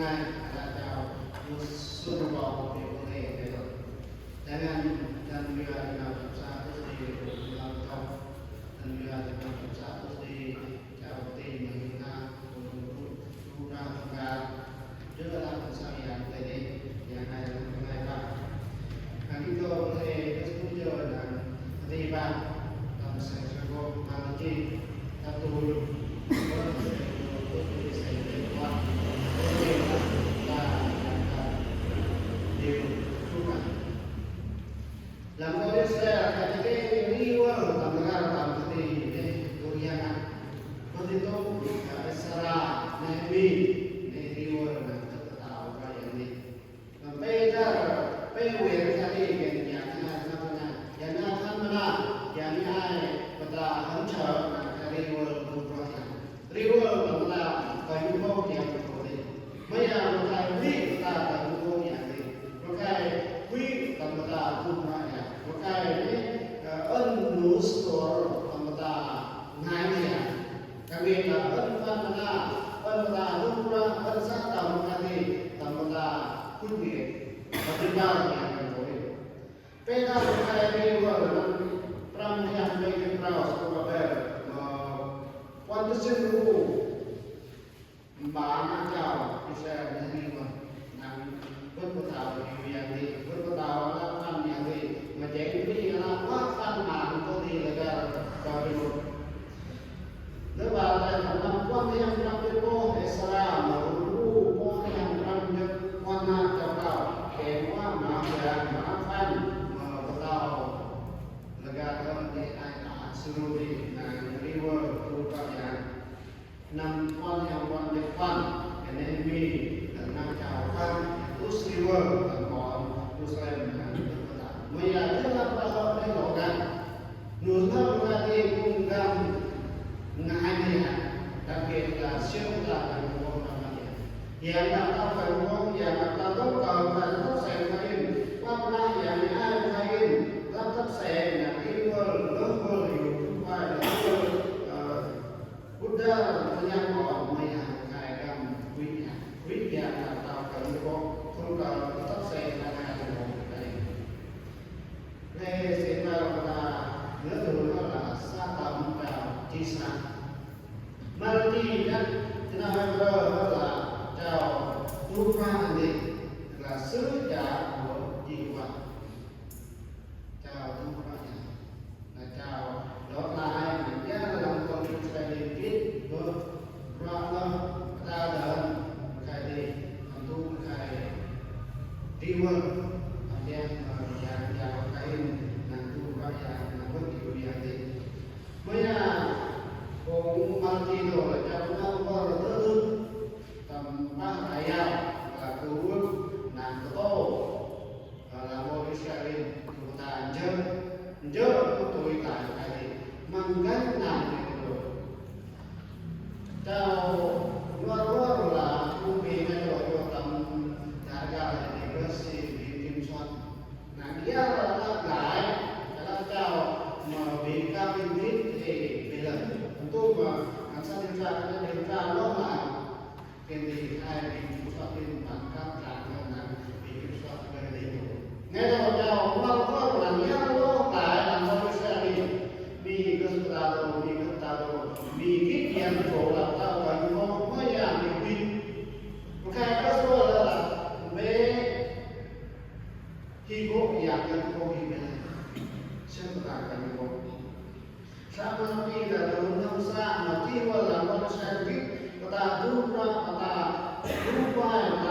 mengenai atau suruh bawa boleh jangan dan juga dalam satu di dalam top dan juga dalam satu di jauh di menghina kurang tegar juga dalam saya tadi yang ada mengenai pak kan itu boleh setuju dan riba dalam saya cukup nanti satu Làm tôi sẽ là cái lý do tầm ra tầm thì cái tôi nhận có thể tôi cái sara này vì này lý do là tất tạo cái gì làm bây giờ bây giờ cái gì cái nhà cái nhà tham gia nhà ai người ta hứng chở cái lý do của tôi lý do tầm là cái nhu cầu tiền của tôi bây giờ người ta biết người ta cái nhu cầu nhà gì cái quý tầm là tôi cái ân nú store tầm ta ngay này kami là ân văn là ân ta lúc ra ân sát tầm cái gì tầm ta quyết liệt và thứ ba là nhà rồi bây giờ cái này vừa là pram yang baik pras kepada quan tâm lu bạn chào bisa menerima nang berpetau yang di berpetau lapan yang di menjadi ini adalah tangan untuk dilegar baru. Lepas dalam kuat yang berlaku Islam, lalu kuat yang berlaku warna cakap, kewa maafkan maafkan bertau legar di ayat suruh di riwa rupanya enam kuat yang warna depan enemy dan enam cakap terus riwa dan kuat Muslim Bây giờ rất là cơ hội để lộ ra nụ thơm ra đi cùng gam ngài này đặc biệt là siêu là thành phố Nam Định hiện là tao thành phố hiện là tao tốt cầu và tốt sẽ phải qua ra hiện ai phải rất tốt sẽ là cái lớn hơn nhiều và Buddha yang mau maya ngài gam quý nhà là tao thành phố không cầu tốt sẽ là Đây sẽ là nữa từ đó là sa tầm vào chi sa. Malati nhất thì nó hay là chào tu ra đi là sứ giả của dị vật. Chào tu ra là chào đó là những cái làm con sẽ đi biết rồi ra ta đợi cái đi làm tu cái đi vâng yang chào cái Bây cũng mang chi rồi trong nó có là thứ tầm ba đại giao là cứu nàng tô là một Israel chúng ta nhớ của tôi tại cái mang gánh nàng rồi chào nó là cũng vì cái rồi cho tầm đại giao này nó sẽ bị kiểm soát nàng kia là đáp lại là chào mà bị cao viên thiết thì bây giờ tôi mà làm sao điều tra nó là cái gì ai bị kiểm soát bên bằng các trạng là bị kiểm soát về đầy đủ ngay đầu chào nó có là nhớ nó tại làm sao sẽ bị cái sự ta đồ bị kích điện chỗ là tao phải nó mới làm được đi ok cái số là bé khi có việc thì có gì vậy xem cả cái một sama ni là dalam sa mà chi qua là con sẽ biết ta tu là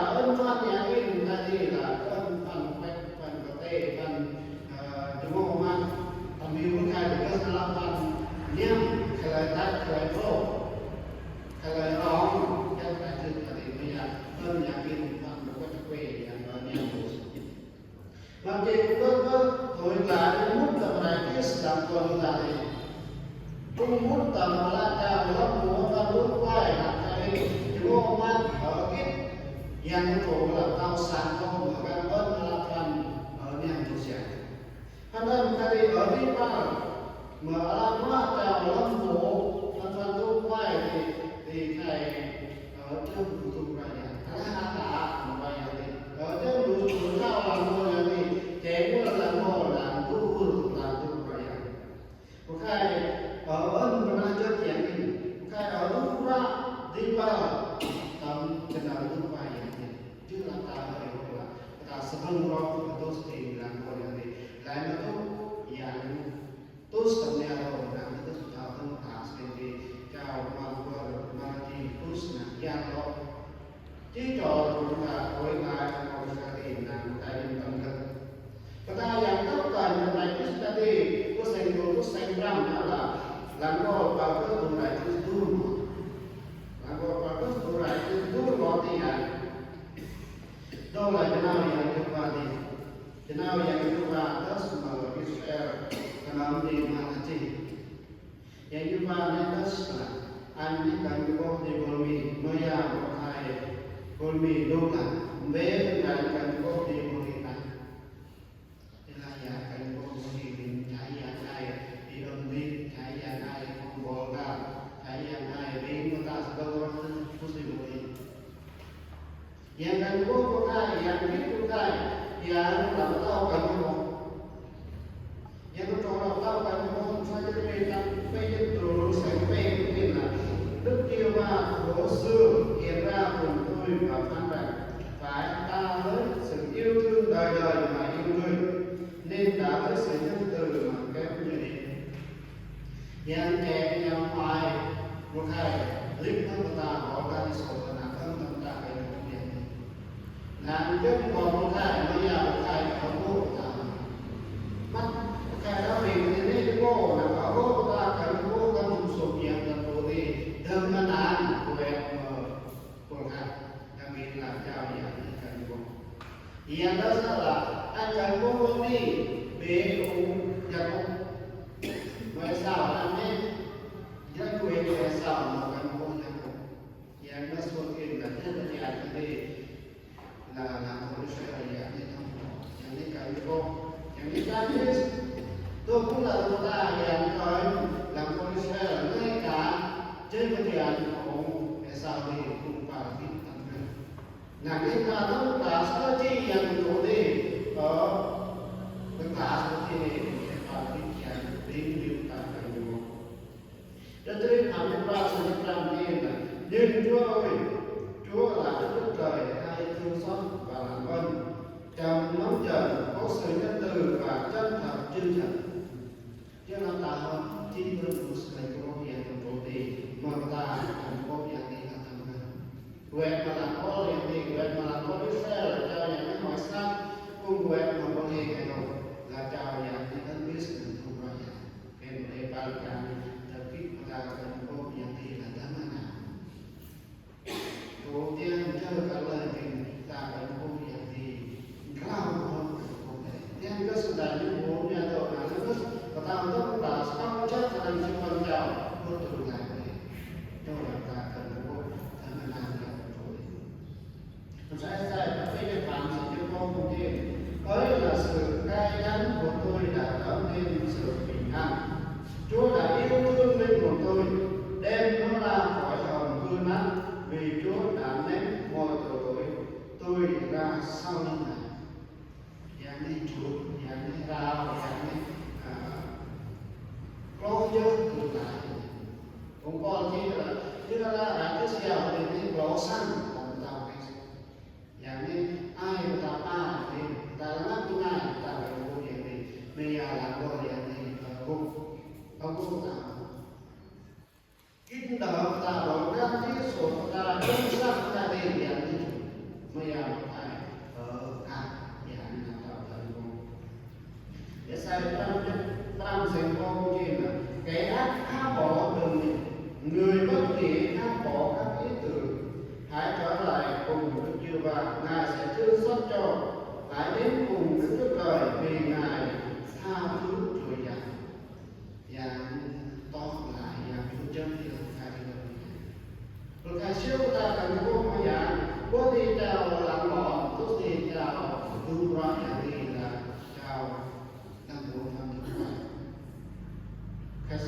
ân phan nhà in là gì là ân phần có thể phần đúng không ạ tầm yêu khai được cái là phần niệm khai tát khai phô khai rong cái sự là gì bây giờ ân nhà in phần một cái quê nhà niệm làm gì cũng thôi là muốn tập này cái làm con là Trung mút tầm là chào lớp múa và lúc quay là cái vô mắt ở cái yang thủ là tao sáng không ở các bên là phần ở nhà chủ sẽ hắn đơn cái ở đi vào mở ra mắt chào lớp múa phần lúc quay thì thầy ở trong thủ tục này là chỉ cho chúng ta quay lại một gia đình làm tại những tâm lực. Kata yang tepat mengenai itu tadi, ku sengram adalah langkah bagus tunai itu dulu, langkah bagus tunai itu dulu artinya. Doa jenau yang kembali, jenau yang kedua atas malah Israel kenal di mana sih? Yang kedua atas ane kan kau di bumi maya berkai bumi doa, ber kan kau di bumi yang kan gua pakai, yang itu pakai, yang tak tahu kan gua, yang tu orang tahu kan gua, saya jadi pengen terus sampai mungkin lah. Đức mà Bố xưa hiện ra cùng tôi và phán rằng phải ta với sự yêu thương đời đời mà yêu người, nên đã với sự nhân từ mà kéo như điện. Yang kẻ yang phải một hai lịch thân ta bỏ ra đi sổ là thân ta phải được điện. Làm trước còn một hai bây giờ một hai không có ta mắt một hai đó vì thế nên cô là có cô ta cần cô ta dùng sổ kiện là cô thì thơm nó đàn của em của các đặc biệt là chào nhà cần cô. Yang đó là anh cần cô đi về cùng nhà cô. Vậy sao anh ấy dân quyền về sao mà cần cô nhà cô. Yang đó xuống kia là rất là nhà đây là làm hồ sơ là dạng như thế yang ini kami kok yang ini kami tôi cũng là chúng ta yang coi làm hồ sơ là ngay cả trên cái tiền của để sao thì cũng phải biết tận dụng là cái ta tất cả số chi yang của đi ở tất cả số chi này sẽ phải biết yang đến điều ta cần dùng cho tới tham gia ra sự làm gì là nhưng Chúa là Đức Trời hay thương xót và làm ơn trong nóng giận có sự nhân từ và chân thật chân thật chứ là ta không chỉ hơn một sự có hiện trong vô tì mà ta không có hiện thì là thằng nào quẹt mà là có hiện thì quẹt mà là có biết xe là cho nhà cái hỏi sang cùng quẹt mà có hiện cái nào là cho nhà cái thân biết sự không có hiện cái này ba cái tập kích mà ta không có hiện thì là thằng nào đầu tiên chơi cả lời thì ta phải có hiện thì cao hơn nên cái sự đại những bố nhà thờ là rất và ta rất là xong chất là những con chào vô từ này cho là ta cần có thằng nào làm rồi mình sẽ cái phản sự cho con một gì ấy là sự cay đắng của tôi đã tạo nên sự bình an Chúa đã yêu thương linh của tôi đem nó ra khỏi hầm hư nát vì Chúa đã ném mọi tội tôi ra sau lưng này dạng này chuột dạng này rau dạng này có nhớ từ lại cũng còn chứ là đã cái xèo thì cái lỗ xăng làm tàu cái dạng này ai người ta ba thì ta lắp cái này ta phải vô dạng này bây giờ làm vô dạng này không có tạo kinh đỡ ta bỏ ra cái số ta không sắp ta đi dạng này bây giờ phải ở cả dạng này tạo thành công để sai trong thành công gì là kẻ ác tha bỏ đường người bất nghĩa tha bỏ các ý tưởng hãy trở lại cùng Đức Giê-hô-va Ngài sẽ thương xót cho hãy đến cùng Đức Chúa Trời vì Ngài tha thứ trôi dạt và to lại và Chúa chân thì là Ngài rồi Ngài siêu ta cần có một dạng có đi chào làm bỏ có đi chào tu ra nhà đi là chào năng bộ tham gia cái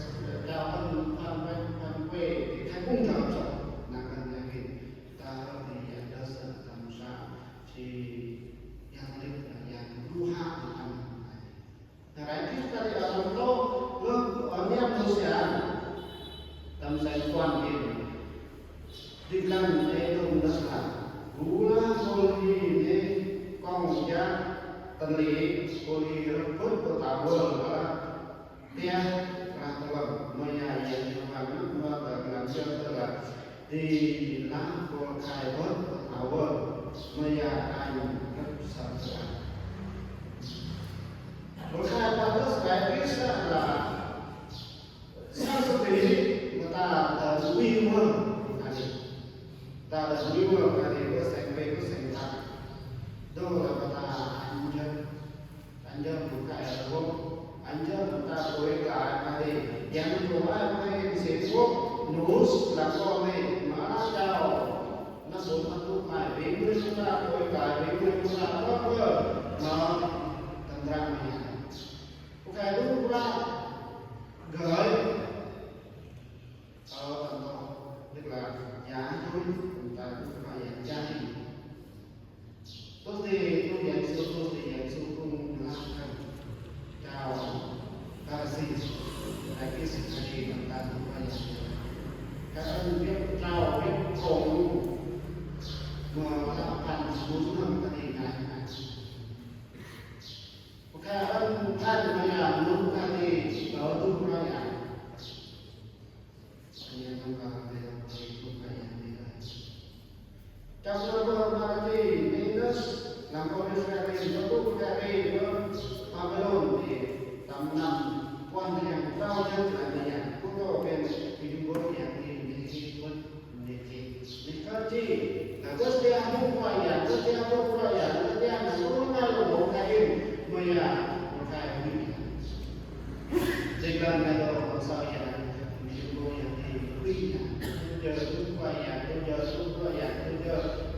chào thân quê thì cái cung thẩm rồi là cần nhà thì ta thì đã sợ làm sao thì yang lịch là yang du ha thì làm này là chúng ta đi ở trong đó luôn ở miền Tây sẽ tâm sinh quan điểm đi làm để đồng cái này có sành về có sành thật đâu là ta anh dân một cái là không anh dân chúng ta tối cả cái này yang của ai mai sẽ quốc nούς là con này mà chào nó bốn mặt lúc này vì người chúng ta tối cả vì người chúng ta có cơ mà thành ra mình cái lúc ra gửi ở tầng đó tức là giá thôi chúng ta cũng phải giá trị tốt thì tôi nhận số tôi thì nhận số không làm chào ta xin đại cái sự thay đổi chúng ta cũng phải các anh biết trao biết cùng mà ta thành muốn làm cái gì này các anhท่านพยายามรู้กันดีเราทุกเราอย่างนี้ต้องการให้เราทุกข์อย่างนี้ได้จากเราบางทีนี่ก็หลังคนที่เราเรียนเราทุกข์เรามาไม่ลงที่ตำนานวันที่ยังเล่าเรื่องอะไรอย่างพวกเราเป็นที่ดูบทอย่างนี้มีที่คนมีที่นี่ก็ที่แล้วก็เสียทุกข์อย่างก็เสียทุกข์อย่างก็เสียหนังรู้ไม่ลงใครMaya, makanya ini. Jika ada orang saya menjumpai yang diberinya, tujuh supaya tujuh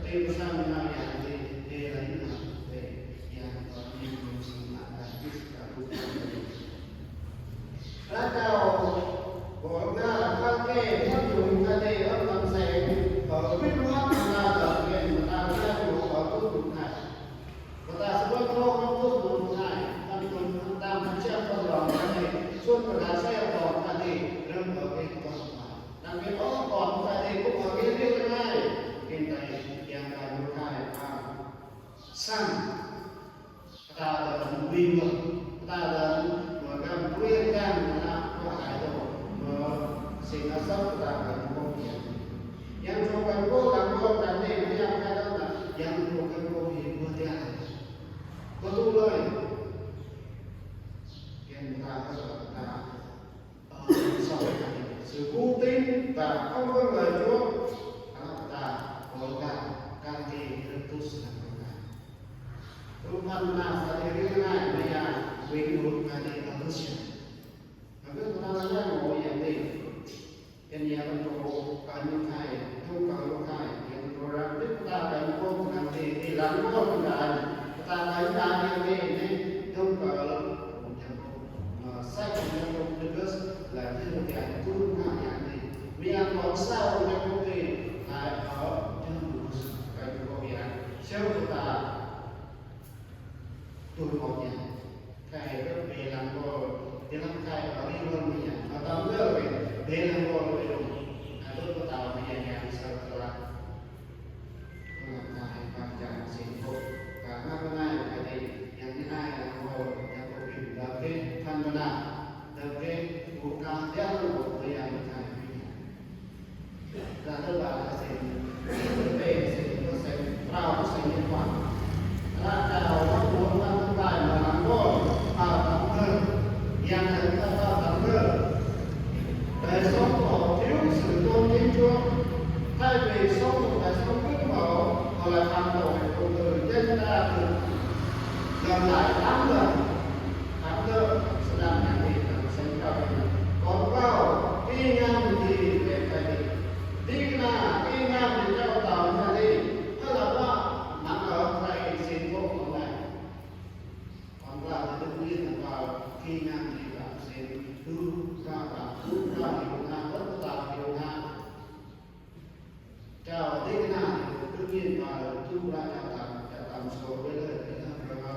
bersama yang di lainnya, yang kami menggunakan kita bukan. Lalu, bolehlah pakai baju tadi orang saya, berbuat mengajar yang mengajar waktu bukan. Kata sebab orang itu berhubungan dengan tentang siapa orang tadi, suatu saya orang tadi dalam berbagai persoalan. Dan orang tadi itu berbagai kenai, kita yang berbagai sang, kita ada bingung, kita ada berbagai perintah anak orang itu, sehingga kita akan berbagai. Yang berbagai tadi yang kata yang berbagai berbagai. Betul lah. Yang kita sampaikan sự cố tín và không có lời Chúa ta gọi là can thì Christus là gọi lúc phần nào phải đi cái này bây giờ vì một cái này là rất nhiều và cái chúng ta đang đang ngồiอย่างนี้เป็นอย่างเป็นตัวการยุ่งไทยทุกการยุ่งไทยอย่างตัวเราที่ตาเป็นพวกกันที่หลังพวกกันta thấy ta như thế này không có sai trong công việc là thế một cái cũng làอย่างนี้มีอันของเศร้าในพวกนี้หายเอาจนรู้สึกไปพวกนี้เชื่อว่าตัวของเนี่ยใครก็เป็นหลังก็เป็นหลังใครก็เรียกว่ามีอย่างเราต้องเลือกเป็นหลังก็ไปลงตัวก็ตามไปอย่างนี้สักครั้งก็ทำให้ความจำสิ่งพวกkarena benar ada yang kita yang mau yang berpikir tapi kan benar tapi bukan yang yang kita dan terbatas berbeda persen perahu persen kuat rata orang bukan tempat melanggar apa yang kita melanggar besok kalau sebelum itu thay vì sống một đời sống quyết mẫu hoặc là phạm tội của người dân ta được gần lại 8 lần sẽ làm những việc sẽ trở còn vào khi ngang thì về phải đi là khi ngang thì cho tàu ra đi tức là có nằm ở đây xin vô của này còn vào thì đương nhiên là vào khi ngang thì là xin hư ra và hư ra thì cũng là bất tạo điều hạ chào thế nào đương nhiên là chúng ta đã làm số với lời thế nào rồi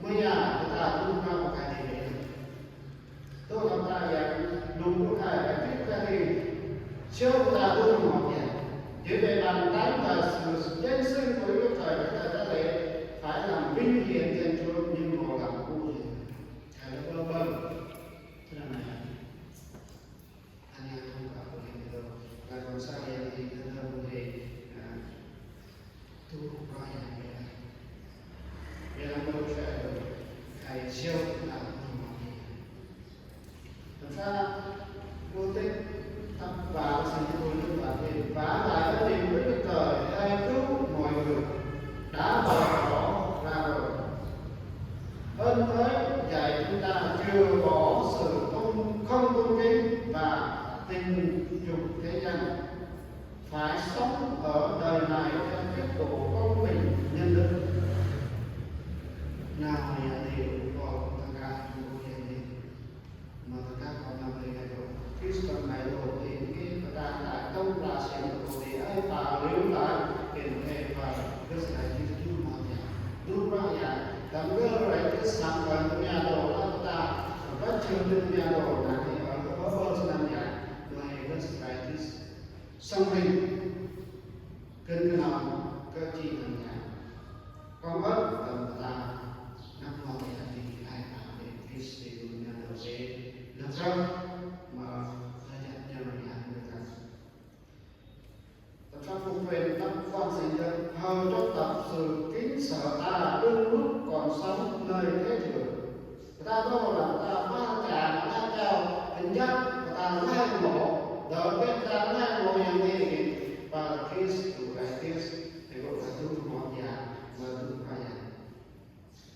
mới giờ chúng ta chúng ta một cái gì đấy tôi làm ta vậy đúng lúc này phải biết cái gì chưa ta đúng một chuyện chỉ về làm đánh và sự nhân sinh của lúc thời chúng ta đã để phải làm vinh hiển trên Chúa nhưng họ làm cụ gì hay là vân vân thế là này anh em không có cái gì đâu là còn sao vậy thì thân hơn thì tu cóอย่างไรเวลาเราใช้ใครเชี่ยวชาญถ้าโปรตีนทำบาปสิ่งที่เราเรียกว่าเป็นบาปหลายก็เป็นเรื่องเกิดได้ทุก dunia đồ là thì ở có vợ cho nam nhà ngoài cái sự đại thì song hình cân cái nào cơ chi nam nhà con mất tầm ta năm lo thì hai bạn để cái sự dunia đồ sẽ được không mà thay nhận nhau nhà người ta tập pháp phục quyền tập quan sinh dân hầu cho tập sự kính sợ ta đương lúc còn sống nơi thế thường ta đâu là ta ba trà ta trao hình giác ta hai mộ đỡ biết ta hai mộ yang ini và khi sự đại tiết thì gọi là tu mọt già và tu phải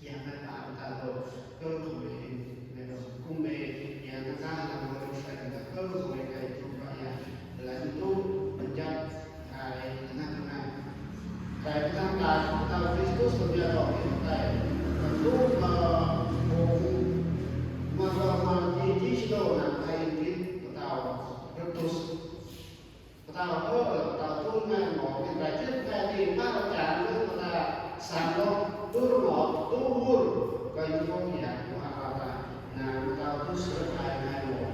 yang hai bạn ta đâu cơ hội để cung bề yang ta làm người phải là cơ hội để tu phải là tu hình giác cái năng này cái năng là ta Kristus sebagai roh kita tentu Magdalena hay cái tàu Kristus tàu tu ngay một cái đại chết cái gì ta trả nữa ta sản đâu tu ngọ tu buồn cái như không nhà của họ là tàu tu sửa lại ngay một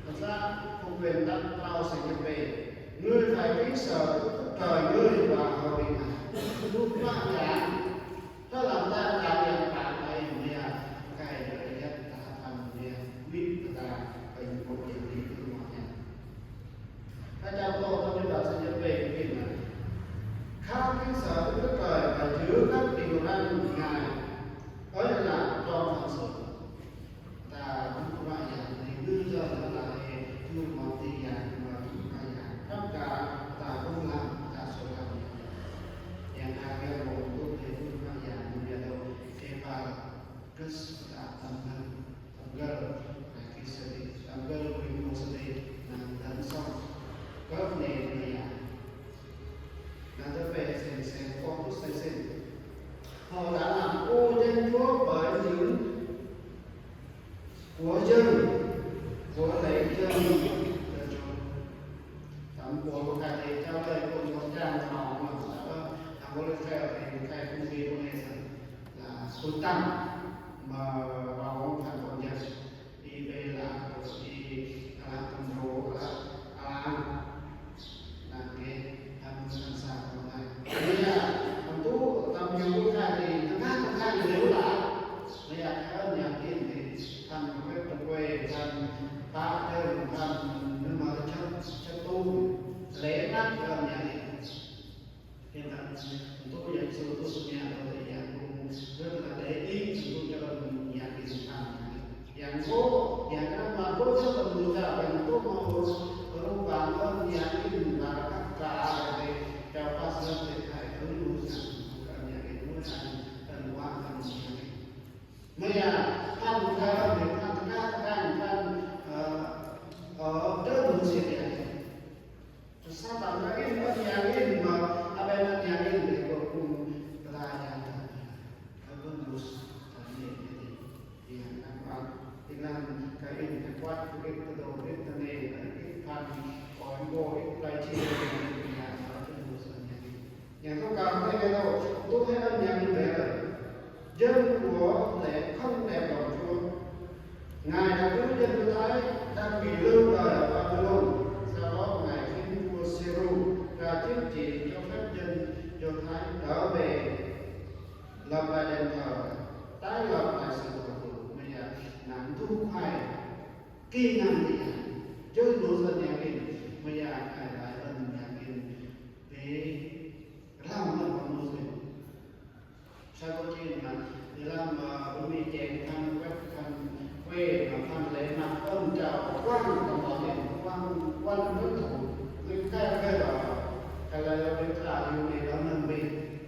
thật ra không quyền đặt tàu sẽ nhập về ngươi phải kính sợ trời ngươi và hòa bình lúc đó là nó làm ta cảm nhận bạn này nè cái lợi nhất ta thành nè biết ta phải một điều gì của mọi nhà các cha tôi trong đó sẽ nhập về cái này khá kính sợ đức trời và chứa các điều răn ngài đó là cho phật sự ta cũng vậy thì bây giờ là tu một tí dạng mà tất cả ta không làm ta sẽ làm yang agar untuk itu yang menjadi eva kes tambahan agar lagi sedih agar lebih sedih dan xong các nền này là tôi về xem fokus xem họ đã làm ô dân chúa bởi những của dân của lễ dân của cái này theo lời của một trang họ mà có được theo cái công ty của này là số tăng mà vào thành phố Nhật đi về là đi thành phố là cái tham gia của này bây giờ thành phố tầm nhiều cái thì thằng khác nếu là bây giờ các nhà tiên thì thành quê trong quê thành ba đơn thành nhưng mà chất tu lễ nát cơ nhà này hiện tại tôi dạy sư tôi xuất nhà rồi thì dạng cũng rất là để ý tôi cho nhà thì thành dạng cố dạng các mà cố rất là nhiều ra bằng cố mà cố bạn hơn nhà thì và các cả để cho phát sinh để thay đổi luôn cả nhà cái muốn thành cần quan thành nhà này mấy thanh theo việc thanh ở trên một sự kiện sao tạo ra cái nhà cái mà bên nhà cái để cùng là nhà ở bên một thành thì anh bạn thì làm cái quạt cái đồ cái này cái phần có ngồi cái chi nhà ở trên một sự nhà không cần cái đâu tôi thấy ở nhà như vậy rồi dân của lễ không đẹp lòng Chúa ngài đã cứu dân của thái đang bị lưu đày ở Babylon sau đó ngài khiến vua Seru ra chiếu chỉ cho phép dân Do Thái trở về lập lại đền thờ tái lập lại sự thờ phượng bây giờ nặng thu khoai kỹ năng gì chứ đủ dân nhà kinh bây giờ phải lại ơn nhà kinh để làm mất con mô sinh sao có chuyện mà để làm bị chèn thăm quét thăm quê mà thăm lễ mặt ơn chào quan đồng bọn này quan rất thủ những cái đó cái là bên trả yêu này đó nâng bình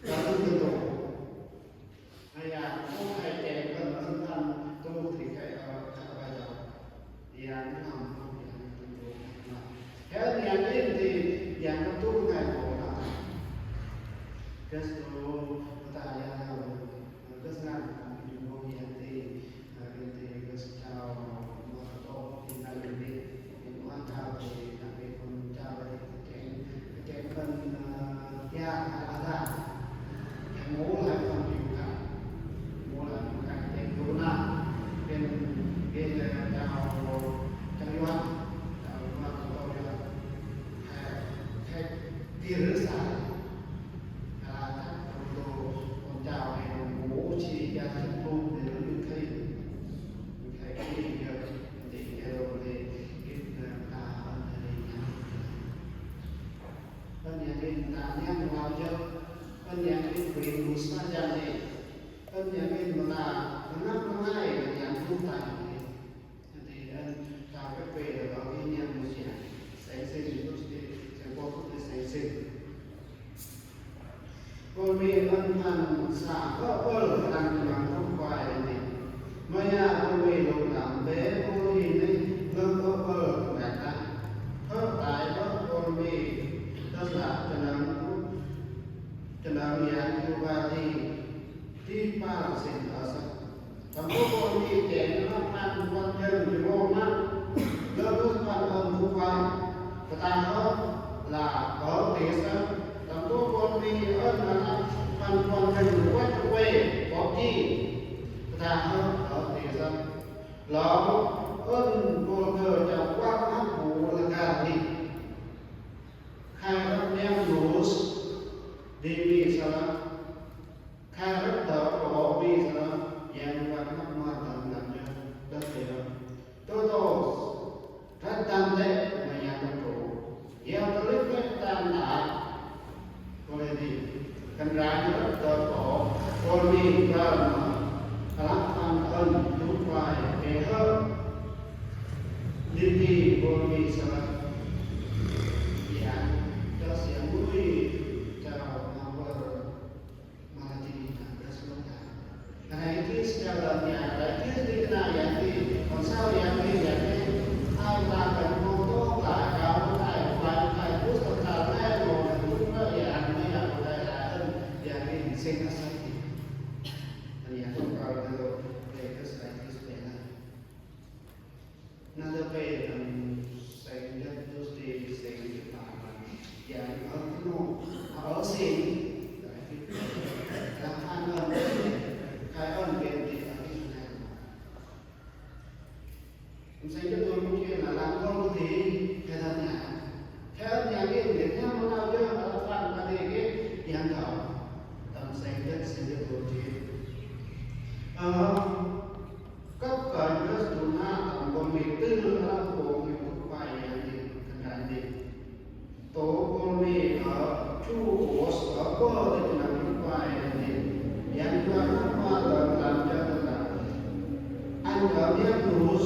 đó nâng bình thủ hay là không phải chèn cần ơn thăm tu thì cái vai trò thì anh làm không thì anh tu theo nhà tiên thì dạng tu ngày khổ là cái số ta ya nào cái sao mình mua hiện thì cái sao mà có thì là đi những quan trào thì là cái con trào thì cái phần ya ada yang mau lại không chịu cả mua lại một cái corona bên bên phân nhãn cái quyền mù sa gian này phân nhãn cái mà là nó nắp nó ngay là nhãn không tài thì chào các về là có cái nhãn mù sa sáng sinh lúc thì sẽ có cái sáng sinh con mi ân hành xả có lực năng bằng không quay này mà nhà con mi lục làm bé con mi này ngâm có đạt ta có tại có con mi đó là cho nên nhà như vậy thì ba sẽ ở sao còn con mi trẻ nó ăn quan chân thì ngon lắm nó cứ quan tâm không quan người ta nói là có thể sao còn con mi ơn là ăn quan chân quay quay có chi người ta nói có thể sao lo ơn cô thờ trong quá khứ của là cả đi khai rất ném lúa đi vì sao khai rất đỡ bỏ vì sao yang quan khắc mà tận làm cho đất thì đó tôi rất tâm thế mà nhà công chủ gieo tôi lấy cái tâm lại cô này thì cần ra rất đỡ bỏ cô đi ra mà lắm ăn ơn đúng phải để hơn Diti boli salah ya das yang buli cara nomor malati rasulullah karena itu sejalannya itu dikenal yang di konsal yang di Allah dan moto lah kalau kai terus terkait mau juga ya ini ada yang di sini saja ya kalau itu saya Nada về xây nhất đôi thì xây dựng và ở nó ở xin làm ăn ơn cái ơn tiền thì ở cái này xây cho tôi cũng kia là làm con thì cái thân nhà theo nhà cái việc nhau nó nào chứ là phản là thì cái nhà thọ tầm xây cho tôi kia cấp cần rất là tầm con mình tư là của mình một vài những cái gì tổ con mình ở chu ở có để làm một vài những yang qua làm cho là anh ở biết rút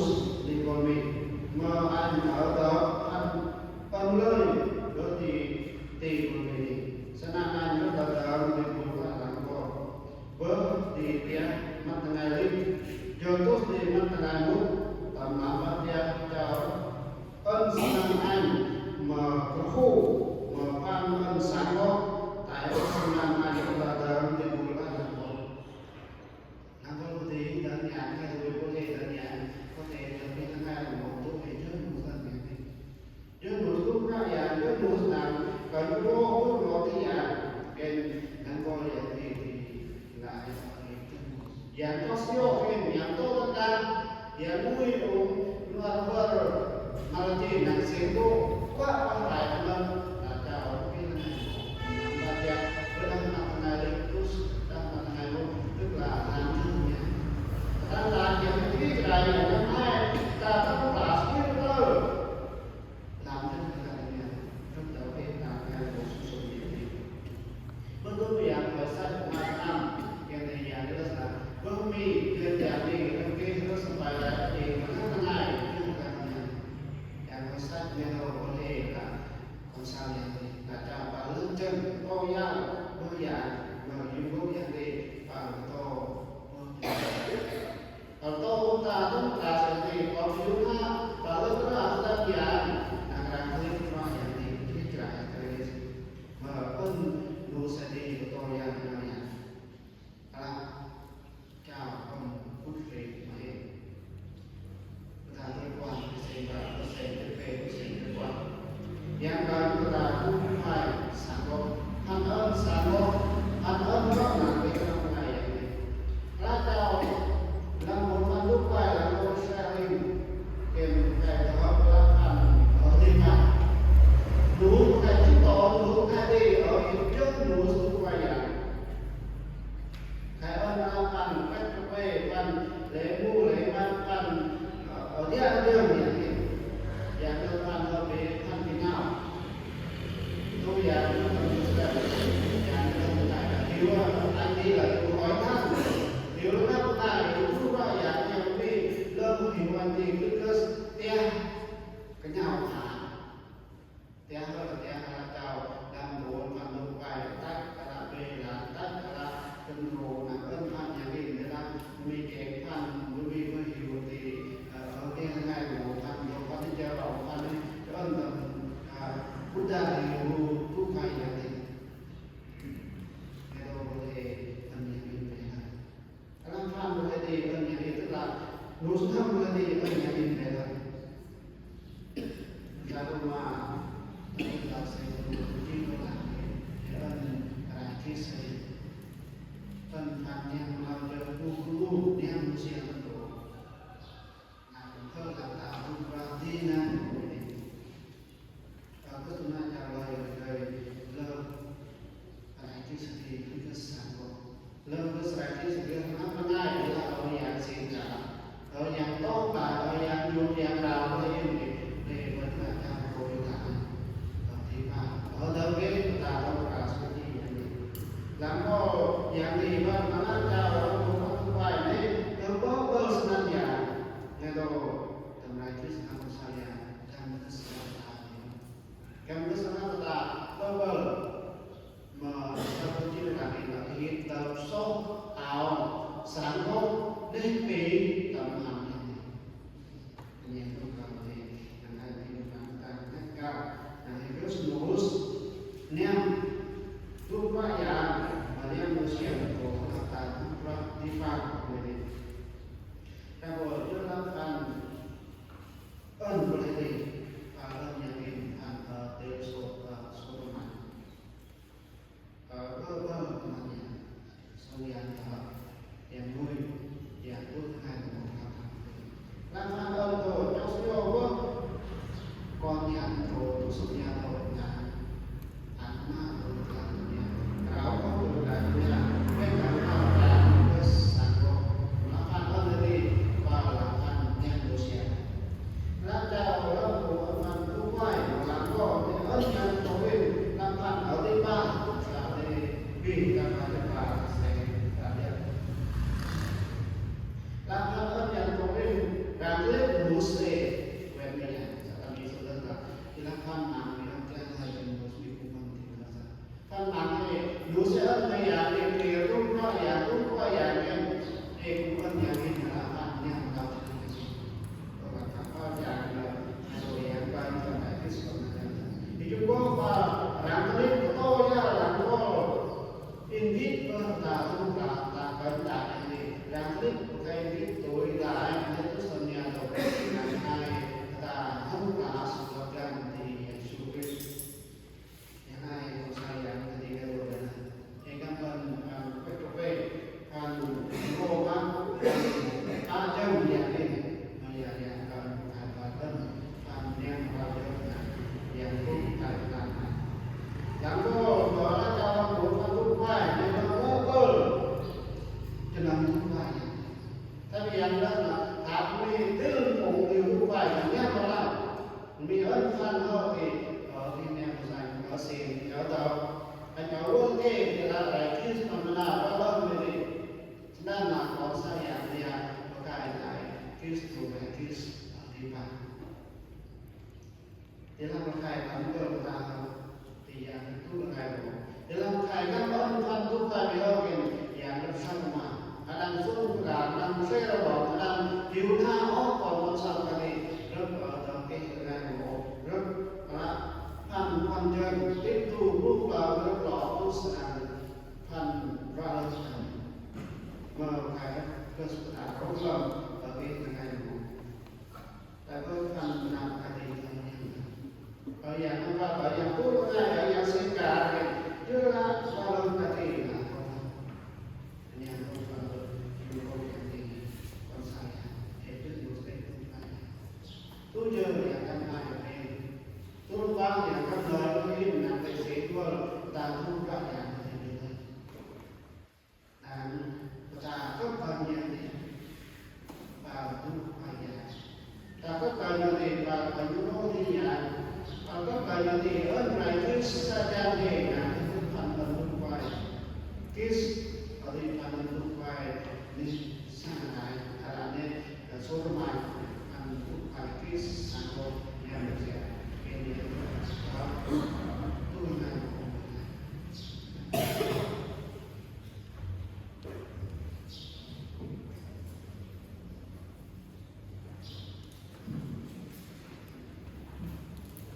thì con mình mà anh ở đó anh con lời đó thì con mình sẽ làm anh rất là đỡ thì cũng là làm con với thì tiếng mặt ngày lên Jodoh di matanamu tamamat dia jauh ensangan merhu mepam ensango tai ensangan dalam di bulan Nangkal putih dan yang hai putih dan yang putih dan yang hai một tu phải trước một lần này trước một lúc ra ya trước một lần cần vô một tí ya cái nang coi thì lại yang kosio yang to kan yang mui luar malati nang sendo qua orang lain ada mungkin nambah ya belum mengenali terus dan mengenali tức là làm gì ta làm những cái này năm nay ta không là skill đâu làm thế này rất là biết làm cái một số việc betul yang besar macam yang adalah bumi terjadi mungkin terus pada di mana-mana itu katanya yang besar yang boleh kan konsal yang baca paling jen koyak yang di panto kita tu terasa di komputer kalau terasa dia akan terima yang di kerja terus maupun dosa di yang namanya chào ông Phúc Việt Mày ta liên quan xây và xây về xây quan yang cần là cũng phải sản xuất ăn ơn đó là cái trong ngày lá chào là một lúc quay là một xe hình kèm cái đó là ăn điều anh đi là điều hỏi thăm điều đó là điều thứ ba dạng như đi lâm hiểu anh đi cứ cứ tia cái nhau thả tia hơn tia là chào đang muốn mà lục bài tắt là về là tắt là cần đồ là ơn phan nhà mình để làm mình kẹt phan mình mới hiểu thì ở cái ngày của phan nhiều phan đi chơi vào phan đi ơn Buddha hiểuทุกข์อย่างนี้เราเลยทำอย่างนี้ไปนะถ้าทำอะไรดีทำอย่างนี้ตลอดรู้สึกทำอะไรดีทำอย่างนี้ไปนะการว่าเราใส่ตัวที่เราทำเนี่ยอะไรที่ใส่ต้นพันธุ์เนี่ยเราจะลูกเนี่ยมันเสียงตัวเพิ่มต่างๆทุกประเทศนะก็ต้องน่าจะเลยเริ่มอะไรที่สติที่จะสั่งบอกเริ่มก็สายที่สติทำง่ายเราอยากสิ่งจะเราอยากต้องการเราอยากอยู่อยากเราอะไรอย่างนี้ในวันที่ทำโปรยทานที่ผ่านเราเดินไปตามเราการสติอย่างนี้แล้วก็อย่างนี้ว่ามันน่าจะเราต้องไปในเราก็เปิดสัญญาในเราทำอะไรที่สำคัญสัญญาทำที่สำคัญKami sangat tak bebel menceritakan ini dalam sok tahun sanggup lebih dalam ini itu kami yang ada di dalam negara yang harus lurus niam lupa yang banyak manusia berkata praktifan ini kalau dilakukan boleh yang vui yang tốt hai của mình làm sao đâu rồi trong số đó con nhà rồi số nhà rồi là ăn mà rồi là nhà cáo có rồi là nhà bên cạnh đó là cái sản phẩm nó ăn hơn đi và làm ăn nhanh được xe làm sao đó của mình cũng quay làm có thì ấn nhận tối làm ăn ở đây ba là để vì làm ăn để ba làm ơn nhận của mình làm clip boost để quen mình sẽ làm gì sau đó là thì làm fan làm thì làm cái này thì boost bị cũng không thì là fan làm thì boost sẽ mấy nhà thì cũng có nhà cũng có nhà thì cũng có nhà thì là fan nhà nào rồi là các con nhà là rồi em coi cho lại cái số này thì chúng có làm clip của tôi nha làm có invite là không là cần là làm clip cái việc tôi lại những cái phần nhà đầu ngày nay ta không cả sự vật rằng thì sự việc hiện nay tôi sai rằng thì cái rồi là thì cảm ơn các chủ về cô bác chân nhà đi mà nhà cần phải thân đem vào được nhà cũng phải làm chẳng có đó là cho một cái lúc phải nhưng mà có cơ cho nên lúc phải tapi yang lain kami tidak mengubah yang mana mian fan hoki ini yang saya masih tahu hanya orang yang ada kisah mana kalau ini sedang kalau saya dia berkaitan kisah tu kisah di mana dalam berkaitan dengan tiang itu berkaitan dalam berkaitan orang fan tu kami hoki yang bersama kadang pun kadang saya bawa kadang diuna orang masak kali rep dalam kehidupan rep pan jeng itu lupa berlaku sedang pan rakyat memakai kesukaan program bagi negara tapi pan nak ada yang apa yang pun yang sekarang jelas soal tadi tôi nhớ là căn hai ở đây tôi qua thì các lời tôi nghĩ là tài xế tôi ta không có nhà thì được ta có cần nhiều thì và không phải nhà ta có cần nhiều thì và phải những thì nhà và có cần nhiều thì ơn này cứ xa ra thì là cái phần phần bên ngoài cái sodomai ang kris ano yan siya. Kaya